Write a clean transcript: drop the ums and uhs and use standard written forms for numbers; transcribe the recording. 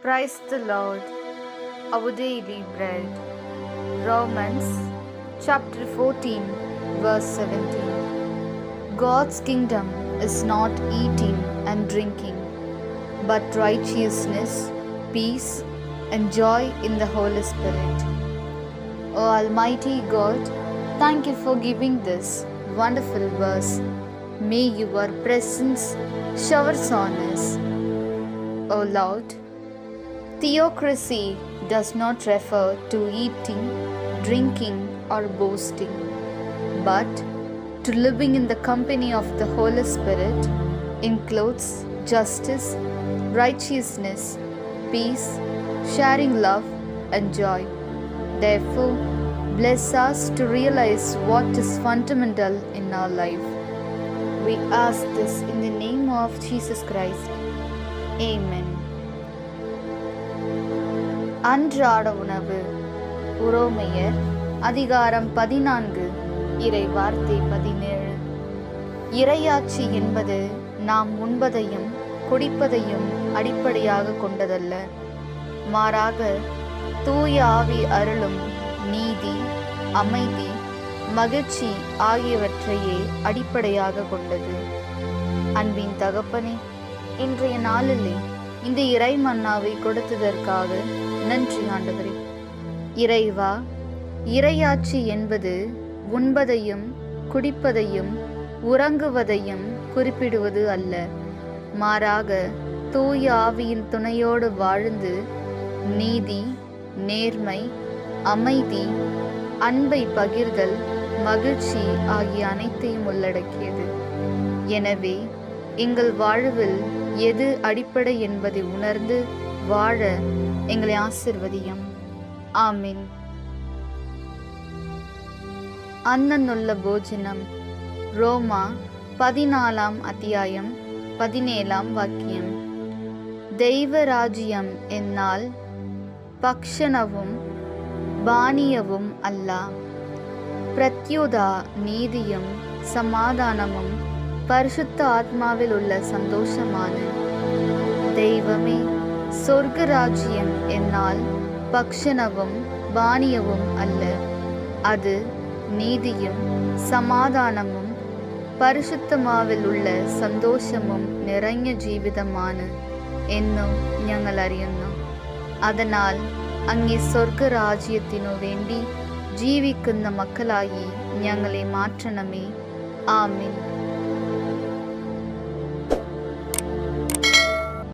Praise the Lord, our daily bread. Romans chapter 14, verse 17. God's kingdom is not eating and drinking, but righteousness, peace, and joy in the Holy Spirit. O Almighty God, thank you for giving this wonderful verse. May your presence showers on us. O Lord, theocracy does not refer to eating, drinking, or boasting, but to living in the company of the Holy Spirit includes justice, righteousness, peace, sharing love, and joy. Therefore, bless us to realize what is fundamental in our life. We ask this in the name of Jesus Christ. Amen. அன்றாட உணவு. உரோமையர் அதிகாரம் 14 இறை வார்த்தை 17. இறையாட்சி என்பது நாம் உண்பதையும் குடிப்பதையும் அடிப்படையாக கொண்டதல்ல, மாறாக தூய ஆவி அருளும் நீதி, அமைதி, மகிழ்ச்சி ஆகியவற்றையே அடிப்படையாக கொண்டது. அன்பின் தகப்பனே, இன்றைய நாளிலே இந்த இறை மன்னாவை கொடுத்ததற்காக நன்றி ஆண்டவரே. இறைவா, இறையாட்சி என்பது உண்பதையும் குடிப்பதையும் உறங்குவதையும் குறிப்பிடுவது அல்ல, மாறாக தூய ஆவியின் துணையோடு வாழ்ந்து நீதி, நேர்மை, அமைதி, அன்பை பகிர்தல், மகிழ்ச்சி ஆகிய அனைத்தையும் உள்ளடக்கியது. எனவே எங்கள் வாழ்வில் எது அடிப்படை என்பதை உணர்ந்து வாழ எங்களை ஆசிர்வதியும். ஆமீன். அன்னன்னுள்ள போஜனம். ரோமா 14 அத்தியாயம் 17 வாக்கியம். தெய்வ ராஜ்யம் என்னால் பக்ஷணவும் பானியவும் அல்ல, பிரத்யுதா நீதியும் சமாதானமும் பரிசுத்த ஆத்மாவில் உள்ள சந்தோஷமான. தெய்வமே, சொர்க்க ராஜ்யம் என்னால் பக்ஷணவும் பானியவும் அல்ல, அது നീതിയും സമാധാനവും പരിശുദ്ധമാവിൽ ഉള്ള സന്തോഷവും നിറഞ്ഞ ജീവിതമാണ് എന്നും ഞങ്ങൾ അറിയുന്നു. അതിനാൽ അങ്ങേ സ്വർഗരാജ്യത്തിനു വേണ്ടി ജീവിക്കുന്ന മക്കളായി ഞങ്ങളെ മാറ്റണമേ. ആമീൻ.